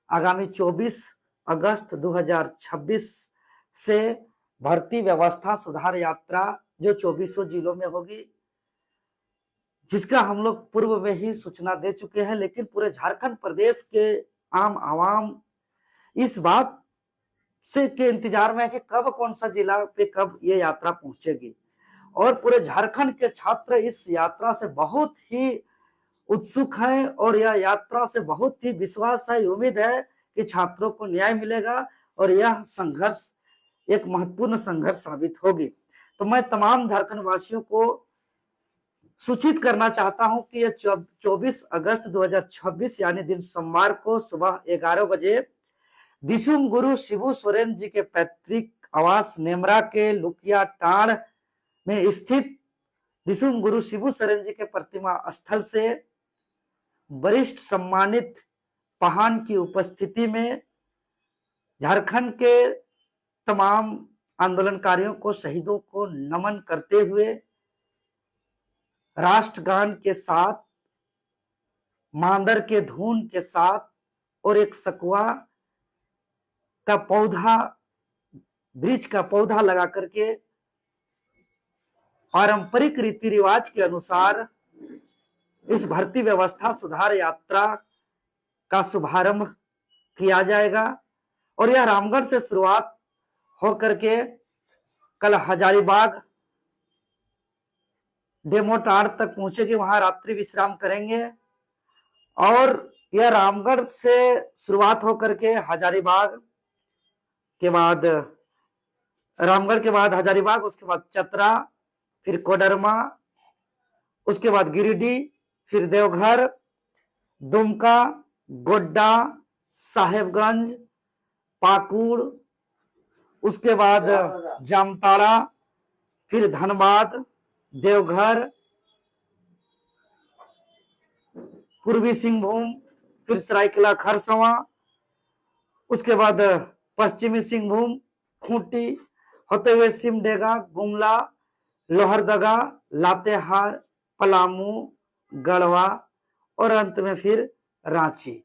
आगामी 24 अगस्त 2026 से भर्ती व्यवस्था सुधार यात्रा जो 24 जिलों में होगी, जिसका हम लोग पूर्व में ही सूचना दे चुके हैं, लेकिन पूरे झारखंड प्रदेश के आम आवाम इस बात से के इंतजार में है कि कब कौन सा जिला पे कब ये यात्रा पहुंचेगी। और पूरे झारखंड के छात्र इस यात्रा से बहुत ही उत्सुक हैं और यह यात्रा से बहुत ही विश्वास है, उम्मीद है कि छात्रों को न्याय मिलेगा और यह संघर्ष एक महत्वपूर्ण संघर्ष साबित होगी। तो मैं तमाम झारखंड वासियों को सूचित करना चाहता हूं कि यह 24 अगस्त 2026 यानी दिन सोमवार को सुबह 11 बजे दिसुम गुरु शिबू सोरेन जी के पैतृक आवास नेमरा के लुकिया टांड़ में स्थित दिसुम गुरु शिबू सोरेन जी के प्रतिमा स्थल से वरिष्ठ सम्मानित पहान की उपस्थिति में झारखंड के तमाम आंदोलनकारियों को, शहीदों को नमन करते हुए राष्ट्रगान के साथ, मांदर के धुन के साथ और एक सकुआ का पौधा, वृक्ष का पौधा लगा करके पारंपरिक रीति रिवाज के अनुसार इस भर्ती व्यवस्था सुधार यात्रा का शुभारंभ किया जाएगा। और यह रामगढ़ से शुरुआत होकर के कल हजारीबाग डेमो टांड़ तक पहुंचेगी, वहां रात्रि विश्राम करेंगे। और यह रामगढ़ से शुरुआत होकर के हजारीबाग के बाद, रामगढ़ के बाद हजारीबाग, उसके बाद चतरा, फिर कोडरमा, उसके बाद गिरिडीह, फिर देवघर, दुमका, गोड्डा, साहेबगंज, पाकुड़, उसके बाद जामताड़ा, फिर धनबाद, देवघर, पूर्वी सिंहभूम, फिर सरायकेला खरसवां, उसके बाद पश्चिमी सिंहभूम, खूंटी होते हुए सिमडेगा, गुमला, लोहरदगा, लातेहार, पलामू, गढ़वा और अंत में फिर रांची।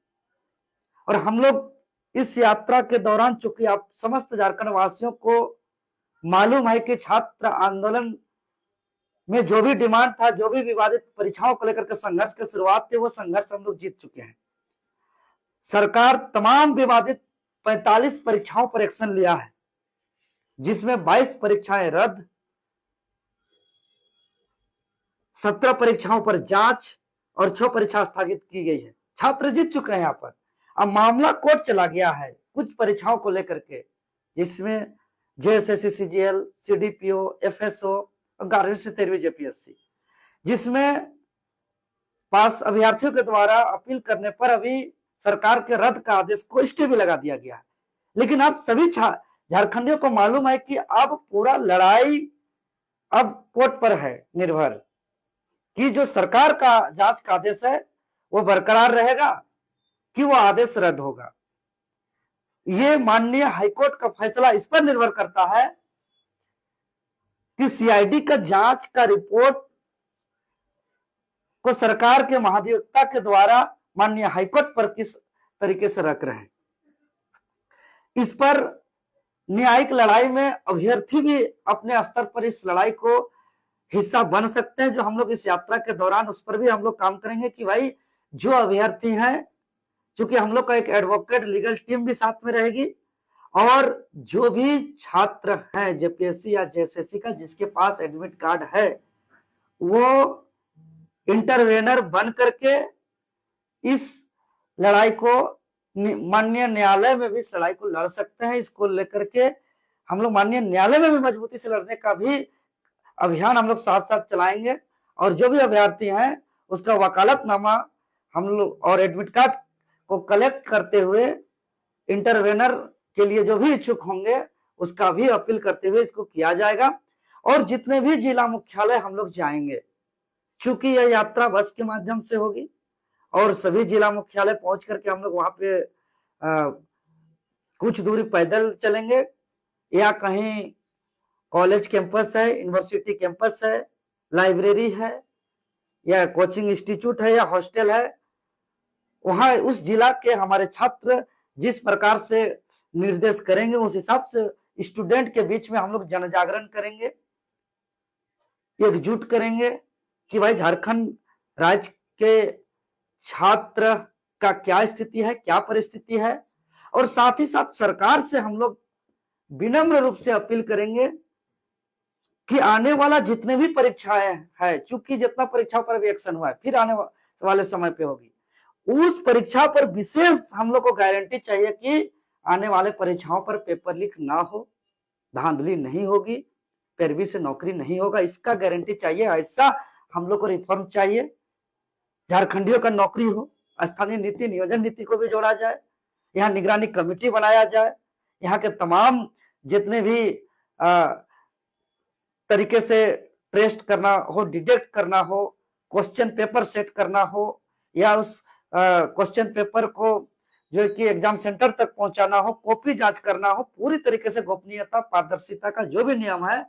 और हम लोग इस यात्रा के दौरान, चूंकि आप समस्त झारखंड वासियों को मालूम है कि छात्र आंदोलन में जो भी डिमांड था, जो भी विवादित परीक्षाओं को लेकर के संघर्ष की शुरुआत थी, वो संघर्ष हम लोग जीत चुके हैं। सरकार तमाम विवादित 45 परीक्षाओं पर एक्शन लिया है, जिसमें 22 परीक्षाएं रद्द, 17 परीक्षाओं पर जांच और 6 परीक्षा स्थगित की गई है। छात्र जीत चुके हैं यहाँ पर। अब मामला कोर्ट चला गया है कुछ परीक्षाओं को लेकर के, जिसमें जेएसएससी, सीजीएल, सीडीपीओ, एफएसओ और 11वीं से 13वीं जेपीएससी, जिसमें पास अभ्यर्थियों के द्वारा अपील करने पर अभी सरकार के रद्द का आदेश को स्टे भी लगा दिया गया है। लेकिन अब सभी झारखंडियों को मालूम है कि अब पूरा लड़ाई अब कोर्ट पर है निर्भर, कि जो सरकार का जांच का आदेश है वो बरकरार रहेगा कि वो आदेश रद्द होगा। ये माननीय हाईकोर्ट का फैसला इस पर निर्भर करता है कि सीआईडी का जांच का रिपोर्ट को सरकार के महाधिवक्ता के द्वारा माननीय हाईकोर्ट पर किस तरीके से रख रहे हैं। इस पर न्यायिक लड़ाई में अभ्यर्थी भी अपने स्तर पर इस लड़ाई को हिस्सा बन सकते हैं, जो हम लोग इस यात्रा के दौरान उस पर भी हम लोग काम करेंगे कि भाई जो अभ्यर्थी हैं, चूंकि हम लोग का एक एडवोकेट लीगल टीम भी साथ में रहेगी, और जो भी छात्र हैं जेपीएससी या जेएसएससी का जिसके पास एडमिट कार्ड है, वो इंटरवेनर बन करके इस लड़ाई को माननीय न्यायालय में भी इस लड़ाई को लड़ सकते हैं। इसको लेकर के हम लोग माननीय न्यायालय में भी मजबूती से लड़ने का भी अभियान हम लोग साथ साथ चलाएंगे। और जो भी अभ्यर्थी हैं उसका वकालतनामा हम लोग और एडमिट कार्ड को कलेक्ट करते हुए इंटरवेनर के लिए जो भी इच्छुक होंगे उसका भी अपील करते हुए इसको किया जाएगा। और जितने भी जिला मुख्यालय हम लोग जाएंगे, चूंकि यह यात्रा बस के माध्यम से होगी और सभी जिला मुख्यालय पहुंच करके हम लोग वहां पे कुछ दूरी पैदल चलेंगे, या कहीं कॉलेज कैंपस है, यूनिवर्सिटी कैंपस है, लाइब्रेरी है, या कोचिंग इंस्टीट्यूट है, या हॉस्टल है, वहां उस जिला के हमारे छात्र जिस प्रकार से निर्देश करेंगे उस हिसाब से स्टूडेंट के बीच में हम लोग जन जागरण करेंगे, एकजुट करेंगे कि भाई झारखंड राज्य के छात्र का क्या स्थिति है, क्या परिस्थिति है। और साथ ही साथ सरकार से हम लोग विनम्र रूप से अपील करेंगे कि आने वाला जितने भी परीक्षाएं है, चूंकि जितना परीक्षाओं पर भी एक्शन हुआ है, फिर आने वाले समय पे होगी, उस परीक्षा पर विशेष हम लोग को गारंटी चाहिए कि आने वाले परीक्षाओं पर पेपर लीक ना हो, धांधली नहीं होगी, पैरवी से नौकरी नहीं होगा, इसका गारंटी चाहिए। ऐसा हम लोग को रिफॉर्म चाहिए। झारखंडियों का नौकरी हो, स्थानीय नीति नियोजन नीति को भी जोड़ा जाए, यहाँ निगरानी कमेटी बनाया जाए, यहाँ के तमाम जितने भी तरीके से टेस्ट करना हो, डिटेक्ट करना हो, क्वेश्चन पेपर सेट करना हो, या उस क्वेश्चन पेपर को जो कि एग्जाम सेंटर तक पहुंचाना हो, कॉपी जांच करना हो, पूरी तरीके से गोपनीयता पारदर्शिता का जो भी नियम है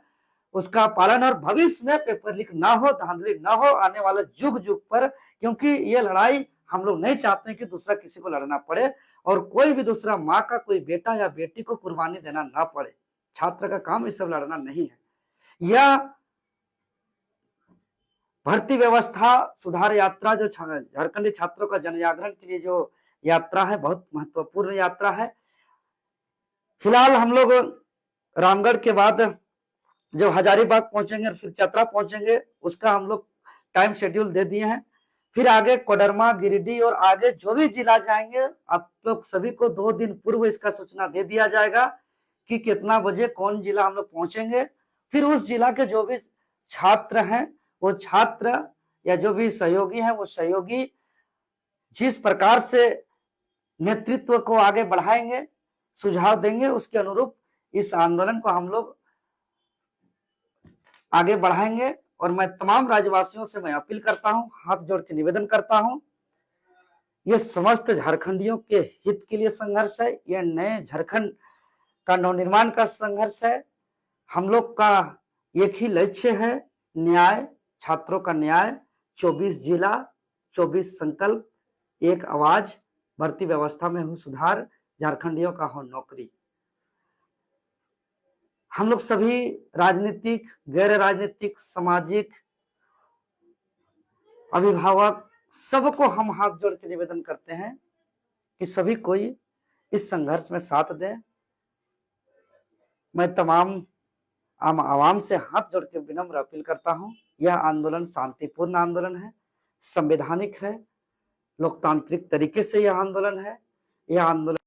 उसका पालन, और भविष्य में पेपर लीक ना हो, धांधली ना हो आने वाले युग युग पर, क्योंकि ये लड़ाई हम लोग नहीं चाहते कि दूसरा किसी को लड़ना पड़े, और कोई भी दूसरा माँ का कोई बेटा या बेटी को कुर्बानी देना ना पड़े। छात्र का काम ये सब लड़ना नहीं है। यह भर्ती व्यवस्था सुधार यात्रा जो झारखंडी छात्रों का जनजागरण के लिए जो यात्रा है, बहुत महत्वपूर्ण यात्रा है। फिलहाल हम लोग रामगढ़ के बाद जब हजारीबाग पहुंचेंगे और फिर चतरा पहुंचेंगे, उसका हम लोग टाइम शेड्यूल दे दिए हैं। फिर आगे कोडरमा, गिरिडीह और आगे जो भी जिला जाएंगे, आप लोग सभी को 2 दिन पूर्व इसका सूचना दे दिया जाएगा कि कितना बजे कौन जिला हम लोग पहुंचेंगे। फिर उस जिला के जो भी छात्र हैं, वो छात्र या जो भी सहयोगी हैं, वो सहयोगी जिस प्रकार से नेतृत्व को आगे बढ़ाएंगे, सुझाव देंगे, उसके अनुरूप इस आंदोलन को हम लोग आगे बढ़ाएंगे। और मैं तमाम राज्यवासियों से मैं अपील करता हूं, हाथ जोड़ के निवेदन करता हूं, ये समस्त झारखंडियों के हित के लिए संघर्ष है, यह नए झारखंड का नवनिर्माण का संघर्ष है। हम लोग का एक ही लक्ष्य है, न्याय, छात्रों का न्याय। 24 जिला, 24 संकल्प, एक आवाज, भर्ती व्यवस्था में हो सुधार, झारखंडियों का हो नौकरी। हम लोग सभी राजनीतिक, गैर राजनीतिक, सामाजिक, अभिभावक सबको हम हाथ जोड़ के निवेदन करते हैं कि सभी कोई इस संघर्ष में साथ दें। मैं तमाम आम आवाम से हाथ जोड़ के विनम्र अपील करता हूं, यह आंदोलन शांतिपूर्ण आंदोलन है, संवैधानिक है, लोकतांत्रिक तरीके से यह आंदोलन है। यह आंदोलन